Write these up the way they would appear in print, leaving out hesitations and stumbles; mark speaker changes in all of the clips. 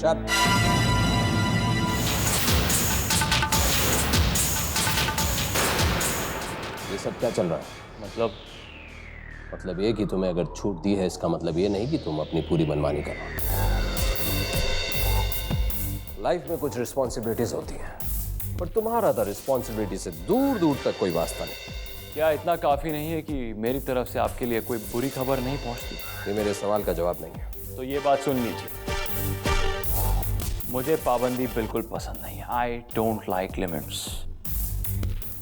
Speaker 1: Shut. ये सब क्या चल रहा है? मतलब ये कि तुम्हें अगर छूट दी है, इसका मतलब ये नहीं कि तुम अपनी पूरी मनमानी करो। लाइफ में कुछ रिस्पॉन्सिबिलिटीज होती हैं, पर तुम्हारा तो रिस्पॉन्सिबिलिटी से दूर दूर तक कोई वास्ता नहीं।
Speaker 2: क्या इतना काफी नहीं है कि मेरी तरफ से आपके लिए कोई बुरी खबर नहीं पहुंचती?
Speaker 1: ये मेरे सवाल का जवाब नहीं है।
Speaker 2: तो ये बात सुन लीजिए, मुझे पाबंदी बिल्कुल पसंद नहीं है। I don't like limits.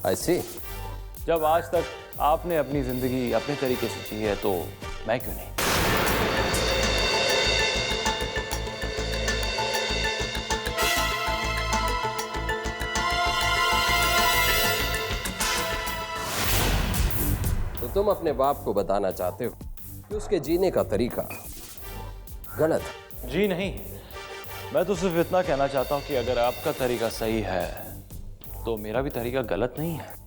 Speaker 1: I see.
Speaker 2: जब आज तक आपने अपनी जिंदगी अपने तरीके से जी है, तो मैं क्यों नहीं?
Speaker 1: तो तुम अपने बाप को बताना चाहते हो कि उसके जीने का तरीका गलत है?
Speaker 2: जी नहीं, मैं तो सिर्फ इतना कहना चाहता हूं कि अगर आपका तरीका सही है तो मेरा भी तरीका गलत नहीं है।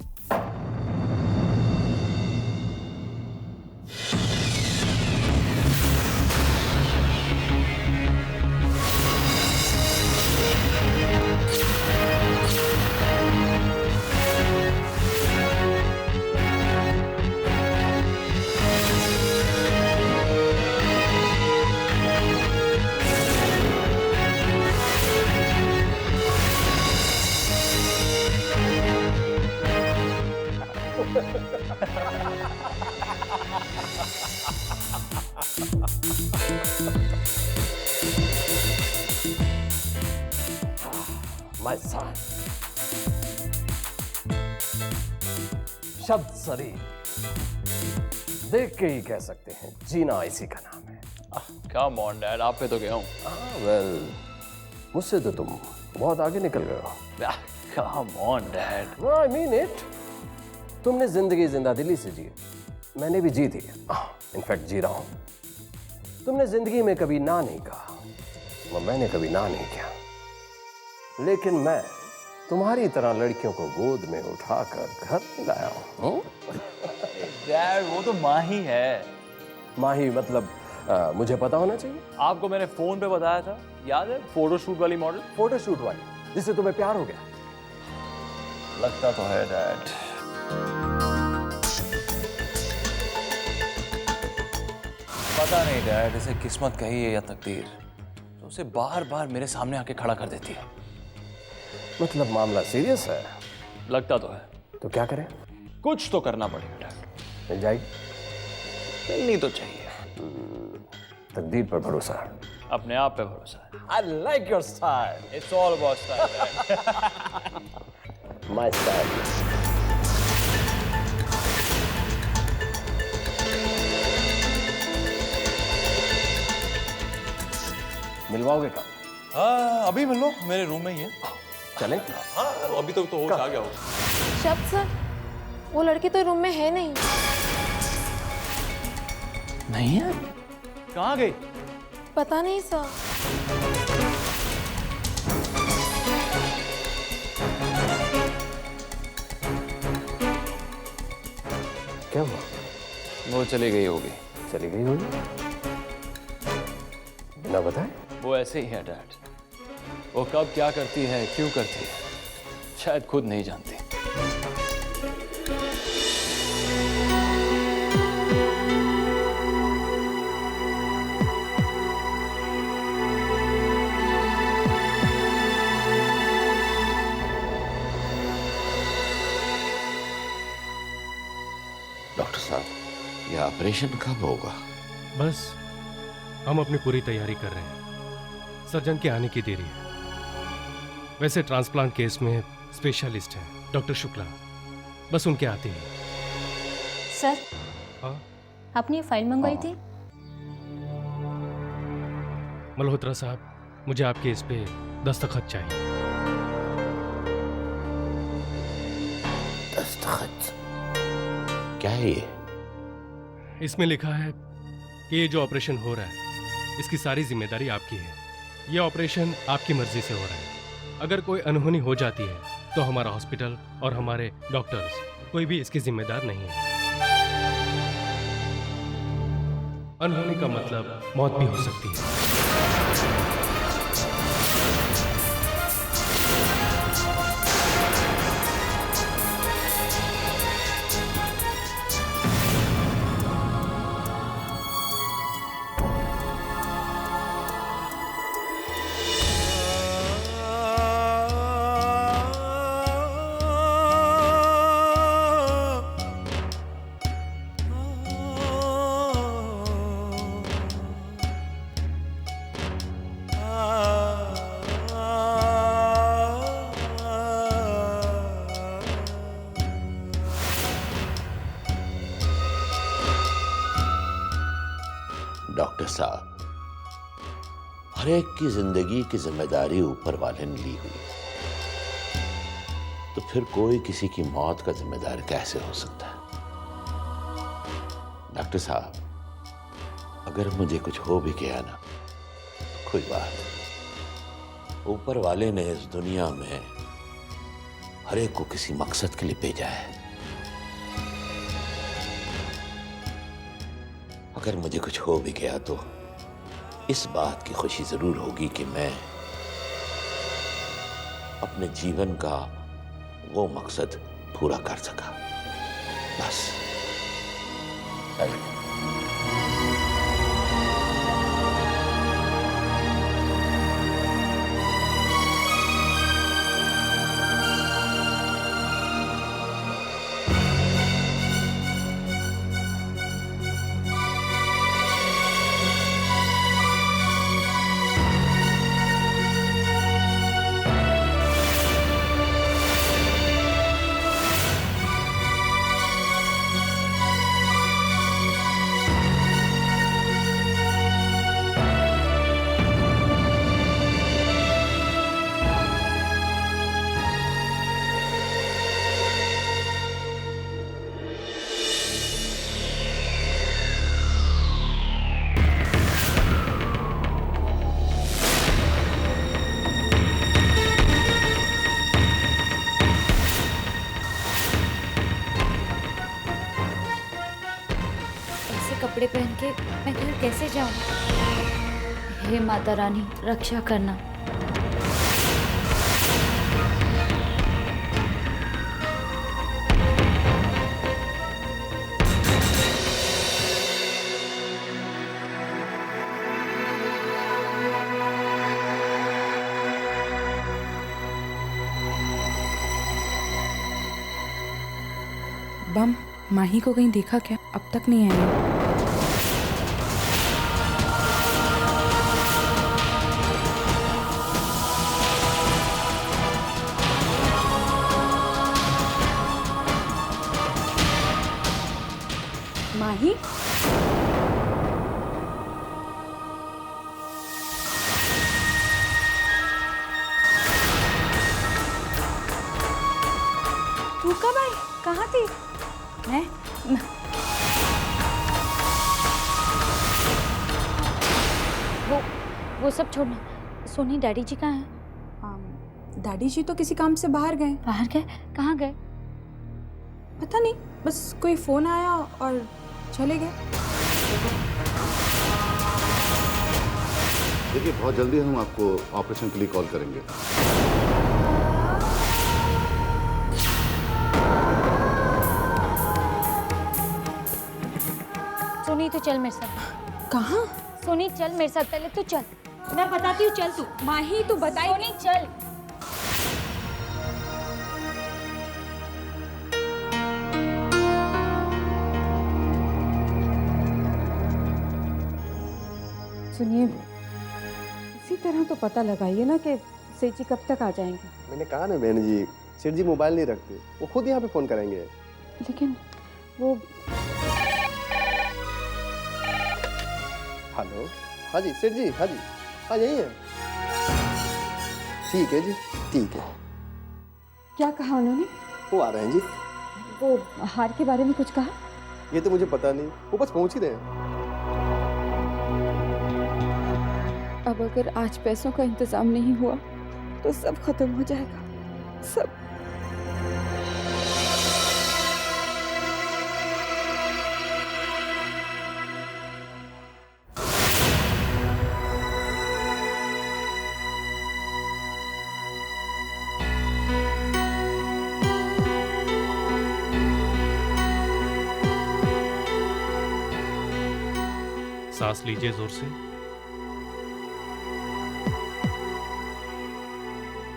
Speaker 1: My son. शब्द सरी देख के ही कह सकते हैं जीना इसी का नाम है।
Speaker 2: कम ऑन डैड, आप पे तो गया हूं।
Speaker 1: वेल, मुझसे तो तुम बहुत आगे निकल गए हो।
Speaker 2: Come on dad.
Speaker 1: I mean it. तुमने जिंदगी जिंदा दिली से जी, मैंने भी जी थी। इनफैक्ट जी रहा हूं। तुमने जिंदगी में कभी ना नहीं कहा, और मैंने कभी ना नहीं किया। लेकिन मैं तुम्हारी तरह लड़कियों को गोद में उठाकर घर में लाया हूं।
Speaker 2: डैड, वो तो माँ ही है।
Speaker 1: माही मतलब मुझे पता होना चाहिए।
Speaker 2: आपको मैंने फोन पे बताया था, याद है? फोटोशूट वाली मॉडल।
Speaker 1: फोटोशूट वाली जिससे तुम्हें प्यार हो गया।
Speaker 2: लगता तो है डैड। पता नहीं डैड, इसे किस्मत कहिए या तकदीर, तो उसे बार बार मेरे सामने आके खड़ा कर देती है।
Speaker 1: मतलब मामला सीरियस है?
Speaker 2: लगता तो है।
Speaker 1: तो क्या करें?
Speaker 2: कुछ तो करना पड़ेगा डैड।
Speaker 1: मिल जाएगी?
Speaker 2: मिलनी तो चाहिए।
Speaker 1: तकदीर पर भरोसा।
Speaker 2: अपने आप पे भरोसा है।
Speaker 1: I like your style.
Speaker 2: It's all about style, dad.
Speaker 1: My style. मिलवाओगे कब?
Speaker 2: हाँ, अभी मिल लो, मेरे रूम में ही है।
Speaker 1: चलें?
Speaker 2: हाँ, अभी तक तो होश आ गया हो।
Speaker 3: शब्द सर, वो लड़की तो रूम में है नहीं।
Speaker 2: नहीं है? कहाँ गई?
Speaker 3: पता नहीं सर।
Speaker 1: क्या हुआ?
Speaker 2: वो चली गई होगी।
Speaker 1: चली गई होगी? बिना बताए?
Speaker 2: वो ऐसे ही है डैड। वो कब क्या करती है, क्यों करती है, शायद खुद नहीं जानती।
Speaker 4: डॉक्टर साहब, यह ऑपरेशन कब होगा?
Speaker 5: बस हम अपनी पूरी तैयारी कर रहे हैं। सर्जन के आने की देरी है। वैसे ट्रांसप्लांट केस में स्पेशलिस्ट हैं डॉक्टर शुक्ला, बस उनके आते ही।
Speaker 6: सर,
Speaker 5: हाँ?
Speaker 6: आपने ये फाइल मंगवाई थी?
Speaker 5: मल्होत्रा साहब, मुझे आपके इस पे दस्तखत चाहिए।
Speaker 4: दस्तखत? क्या है ये?
Speaker 5: इसमें लिखा है कि ये जो ऑपरेशन हो रहा है, इसकी सारी जिम्मेदारी आपकी है। ये ऑपरेशन आपकी मर्जी से हो रहा है। अगर कोई अनहोनी हो जाती है तो हमारा हॉस्पिटल और हमारे डॉक्टर्स कोई भी इसकी जिम्मेदार नहीं है। अनहोनी का मतलब मौत भी हो सकती है।
Speaker 4: डॉक्टर साहब, हर एक की जिंदगी की जिम्मेदारी ऊपर वाले ने ली हुई है, तो फिर कोई किसी की मौत का जिम्मेदार कैसे हो सकता है? डॉक्टर साहब, अगर मुझे कुछ हो भी गया ना, तो कोई बात नहीं। ऊपर वाले ने इस दुनिया में हर एक को किसी मकसद के लिए भेजा है। अगर मुझे कुछ हो भी गया तो इस बात की खुशी जरूर होगी कि मैं अपने जीवन का वो मकसद पूरा कर सका, बस।
Speaker 6: कपड़े पहन के मैं घर कैसे जाऊं? हे माता रानी, रक्षा करना।
Speaker 7: बम, माही को कहीं देखा क्या? अब तक नहीं आया। माही? तू कब आई? कहाँ थी? मैं
Speaker 6: वो सब छोड़ना। सोनी, डैडी जी कहाँ हैं?
Speaker 7: दादी जी तो किसी काम से बाहर गए।
Speaker 6: बाहर गए? कहाँ गए?
Speaker 7: पता नहीं, बस कोई फोन आया और चले गए।
Speaker 8: देखिए, बहुत जल्दी हम आपको ऑपरेशन के लिए कॉल करेंगे।
Speaker 6: सोनी, तो चल मेरे साथ।
Speaker 7: कहाँ?
Speaker 6: सोनी, चल मेरे साथ। पहले तू चल, मैं बताती हूँ। चल तू।
Speaker 7: माही, तू बताई।
Speaker 6: सोनी, चल।
Speaker 9: सुनिए, इसी तरह तो पता लगाइए ना कि सेठ जी कब तक आ जाएंगे।
Speaker 10: मैंने कहा ना बहन जी, सेठ जी मोबाइल नहीं रखते, वो खुद यहाँ पे फोन करेंगे।
Speaker 9: लेकिन वो
Speaker 10: हेलो, हाँ जी सेठ जी, हाँ जी, हाँ यही है। ठीक है जी, ठीक है।
Speaker 9: क्या कहा उन्होंने?
Speaker 10: वो आ रहे हैं जी।
Speaker 9: वो हार के बारे में कुछ कहा?
Speaker 10: ये तो मुझे पता नहीं, वो बस पहुंच ही रहे हैं।
Speaker 9: अब अगर आज पैसों का इंतजाम नहीं हुआ तो सब खत्म हो जाएगा, सब।
Speaker 5: सांस लीजिए जोर से।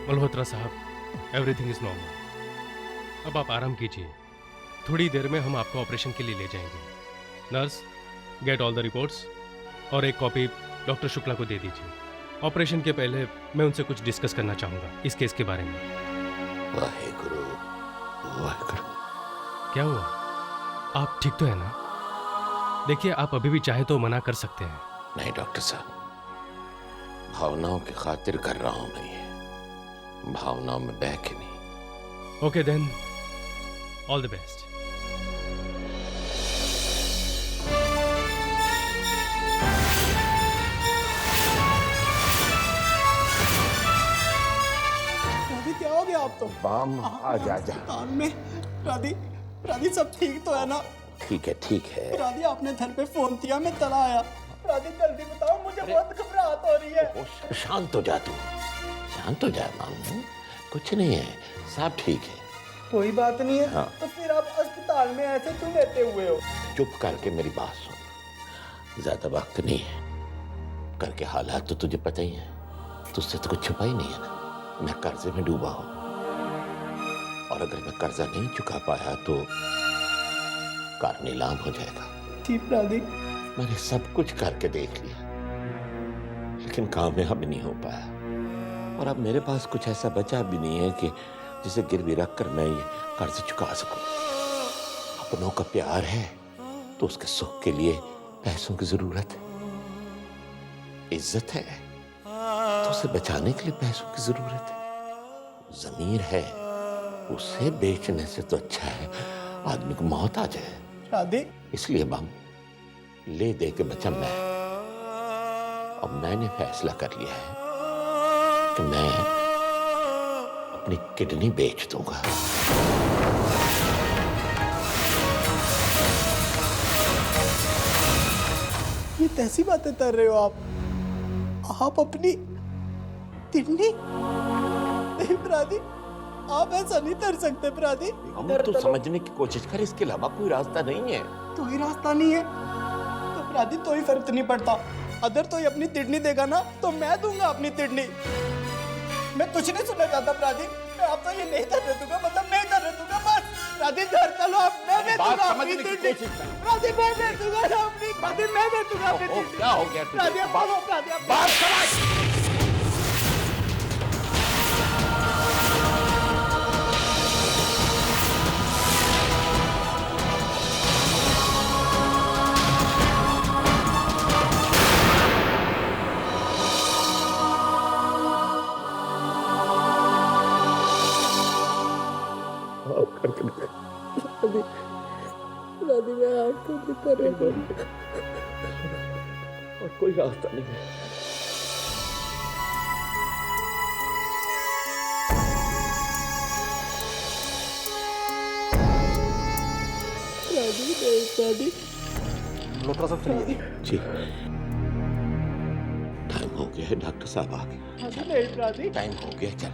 Speaker 5: मल्होत्रा साहब, एवरीथिंग इज नॉर्मल। अब आप आराम कीजिए, थोड़ी देर में हम आपको ऑपरेशन के लिए ले जाएंगे। Nurse, get all the reports और एक कॉपी डॉक्टर शुक्ला को दे दीजिए। ऑपरेशन के पहले मैं उनसे कुछ डिस्कस करना चाहूंगा इस केस के बारे में।
Speaker 4: वाहेगुरु, वाहेगुरु।
Speaker 5: क्या हुआ? आप ठीक तो है ना? देखिए, आप अभी भी चाहे तो मना कर सकते हैं।
Speaker 4: नहीं डॉक्टर साहब, भावनाओं की खातिर कर रहा हूं मैं ये, भावनाओं में बह के नहीं।
Speaker 5: Okay then, all the best.
Speaker 11: Radhi क्या हो गया आप तो?
Speaker 4: बाम आ जा।
Speaker 11: अस्पताल में राधी, राधी सब ठीक तो है ना?
Speaker 4: ठीक है, ठीक है।
Speaker 11: राधी आपने घर पे फोन किया, मैं चला आया। राधी जल्दी बताओ, मुझे बहुत घबराहट हो रही है।
Speaker 4: शांत हो जा तू, शांत हो जा मामू, कुछ नहीं है, सब ठीक है।
Speaker 11: कोई बात नहीं है।
Speaker 4: हाँ।
Speaker 11: तो फिर आप अस्पताल में ऐसे क्यों लेटे हुए हो?
Speaker 4: चुप करके मेरी बात सुन, ज्यादा वक्त नहीं है। घर के हालात तो तुझे पता ही है, तुझसे तो कुछ छुपा ही नहीं है ना। मैं कर्जे में डूबा हूं, और अगर मैं कर्जा नहीं चुका पाया तो कार नीलाम हो जाएगा।
Speaker 11: ठीक राधी।
Speaker 4: मैंने सब कुछ करके देख लिया, लेकिन कामयाब नहीं हो पाया। और अब मेरे पास कुछ ऐसा बचा भी नहीं है कि जिसे गिरवी रखकर मैं ये कर्ज चुका सकूं। अपनों का प्यार है तो उसके सुख के लिए पैसों की जरूरत है, इज्जत है तो उसे बचाने के लिए पैसों की जरूरत है, जमीर है उसे बेचने से तो अच्छा है आदमी को मौत आ जाए।
Speaker 11: राधी,
Speaker 4: इसलिए बम ले दे के बचा मैं। अब मैंने फैसला कर लिया है कि मैं अपनी किडनी बेच दूंगा।
Speaker 11: ये कैसी बातें कर रहे हो आप? आप अपनी किडनी? नहीं प्रादी, आप ऐसा नहीं कर सकते प्रादी।
Speaker 4: हम तो समझने की कोशिश कर, इसके अलावा कोई रास्ता नहीं है।
Speaker 11: तो ही रास्ता नहीं है तो प्रादी तो ही फर्क नहीं पड़ता। अगर तो ही अपनी किडनी देगा ना तो मैं दूंगा अपनी किडनी। मैं कुछ नहीं सुनना चाहता प्रादी, मैं आपको ये नहीं करने दूंगा, मतलब नहीं करने दूंगा बस। प्रादी घर चलो, आप मैं दे दूंगा अपनी किडनी। प्रादी मैं दे दूंगा ना अपनी, प्रादी मैं दे दूंगा अपनी किडनी।
Speaker 4: क्या हो गया तुझे?
Speaker 11: प्रादी आप बोलो, प्रादी आप
Speaker 4: बात समझ।
Speaker 9: दादी मैं आपको भी करेगा
Speaker 4: और कोई रास्ता नहीं है।
Speaker 11: दादी
Speaker 10: मल्होत्रा साहब चलिए।
Speaker 4: जी, टाइम हो गया है, डॉक्टर साहब आ गए।
Speaker 11: नहीं प्रादी,
Speaker 4: टाइम हो गया, चल।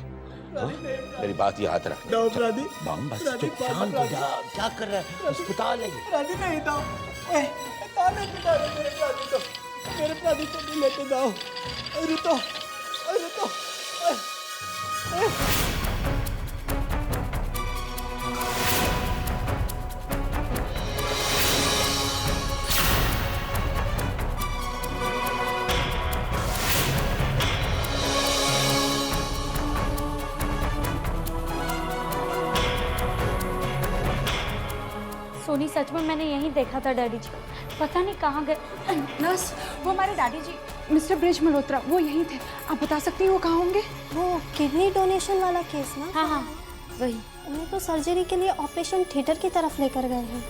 Speaker 4: हाँ?
Speaker 11: नहीं
Speaker 4: मेरी बात याद रख।
Speaker 11: दो प्रादी,
Speaker 4: बम बस
Speaker 11: प्रादी,
Speaker 4: चुप शांत हो जा। क्या कर रहा है? अस्पताल है ये।
Speaker 11: प्रादी नहीं दो, कहाँ लेके जा रहे हो मेरे प्रादी को? मेरे प्रादी को नहीं लेके जाओ। अरे तो
Speaker 6: सोनी, सच में मैंने यहीं देखा था डैडी जी, पता नहीं कहाँ गए।
Speaker 7: नर्स, वो हमारे डैडी जी मिस्टर ब्रिज मल्होत्रा, वो यहीं थे। आप बता सकती हैं वो कहाँ होंगे?
Speaker 3: वो किडनी डोनेशन वाला केस ना?
Speaker 6: हाँ हाँ वही।
Speaker 3: उन्हें तो सर्जरी के लिए ऑपरेशन थिएटर की तरफ लेकर गए हैं।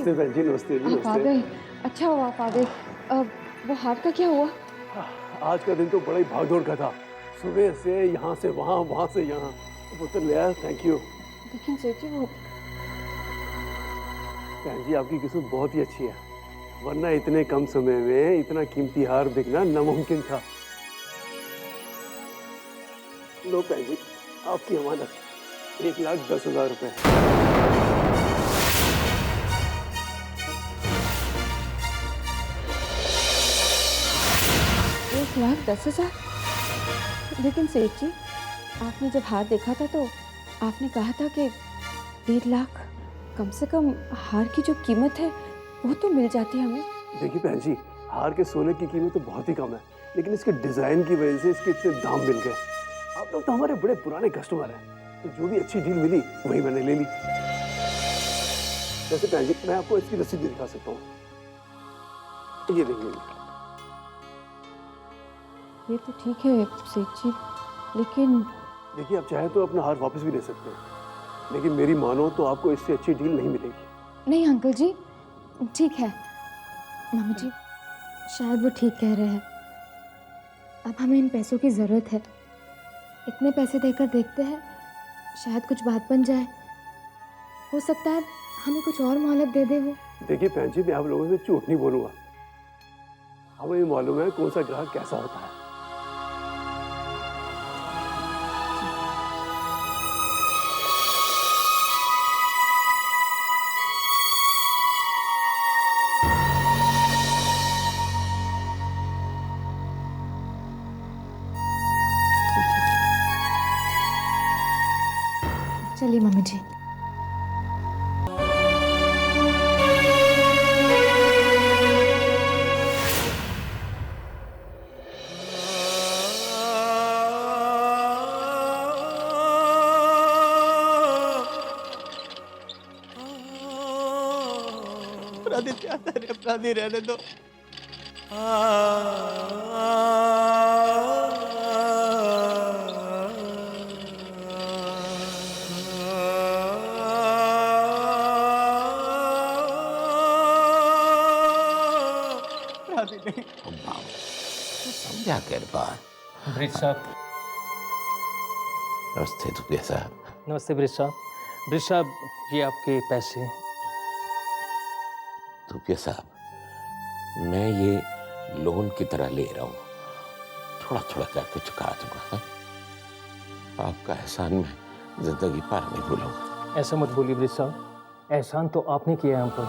Speaker 10: नमस्ते बहन जी, नमस्ते जी,
Speaker 9: आप आ गए। अच्छा हुआ आप आ गए। वो हार का क्या हुआ?
Speaker 10: आज का दिन तो बड़ा ही भागदौड़ का था। सुबह से यहाँ से वहाँ, वहाँ से यहाँ। पुत्र ले आया, थैंक यू।
Speaker 9: लेकिन सेठ जी वो
Speaker 10: बहन जी आपकी किस्मत बहुत ही अच्छी है, वरना इतने कम समय में इतना कीमती हार बिकना नामुमकिन था। लो बहन जी, आपकी अमानत 1,10,000 रुपए।
Speaker 9: 1,10,000? लेकिन सेठ जी, आपने जब हार देखा था तो आपने कहा था कि 1.5 लाख, कम से कम हार की जो कीमत है वो तो मिल जाती है हमें।
Speaker 10: देखिए बहन जी, हार के सोने की कीमत तो बहुत ही कम है, लेकिन इसके डिजाइन की वजह से इसके इतने दाम मिल गए। आप लोग तो हमारे बड़े पुराने कस्टमर हैं, तो जो भी अच्छी डील मिली वही मैंने ले ली। वैसे बहन जी, मैं आपको इसकी रसीद भी दिखा सकता हूँ, ये देखिए।
Speaker 9: ये तो ठीक है सेठ जी, लेकिन
Speaker 10: देखिए आप चाहे तो अपना हार वापस भी ले सकते हैं, लेकिन मेरी मानो तो आपको इससे अच्छी डील नहीं मिलेगी।
Speaker 9: नहीं अंकल जी, ठीक है। मामा जी, शायद वो ठीक कह रहे हैं। अब हमें इन पैसों की ज़रूरत है। इतने पैसे देकर देखते हैं, शायद कुछ बात बन जाए। हो सकता है हमें कुछ और मोहलत दे दे वो।
Speaker 10: देखिए बहन जी, मैं आप लोगों से झूठ नहीं बोलूँगा। हमें मालूम है कौन सा ग्राहक कैसा होता है।
Speaker 3: चलिए मम्मी जी।
Speaker 11: अपराधी चाहता है, अपराधी रहने दो।
Speaker 4: समझा कर बात।
Speaker 12: ब्रिज साहब।
Speaker 4: नमस्ते दुबिया साहब।
Speaker 12: नमस्ते ब्रिज साहब। ब्रिज साहब, ये आपके पैसे।
Speaker 4: दुबिया साहब, मैं ये लोन की तरह ले रहा हूँ, थोड़ा थोड़ा करके चुका दूंगा। हाँ? आपका एहसान मैं जिंदगी भर नहीं भूलूंगा।
Speaker 12: ऐसा मत बोलिए ब्रिज साहब, एहसान तो आपने किया है हम पर।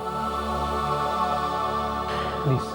Speaker 12: Please.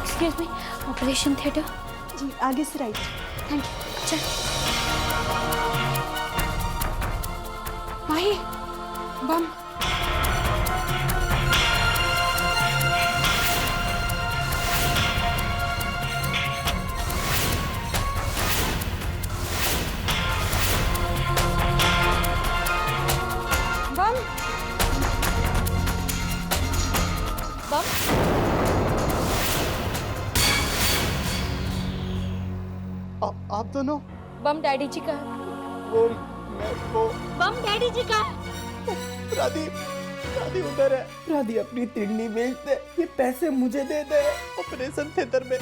Speaker 6: Excuse me, operation theatre?
Speaker 7: जी आगे से राइट। Thank you.
Speaker 6: चल।
Speaker 7: माही, बम। बम।
Speaker 3: बम।
Speaker 11: आप दोनों?
Speaker 3: बम डैडी जी का है।
Speaker 11: वो
Speaker 3: बम डैडी जी का है।
Speaker 11: राधी, राधी उधर है। राधी अपनी तिडनी बेच दे, ये पैसे मुझे दे दे। ऑपरेशन थिएटर में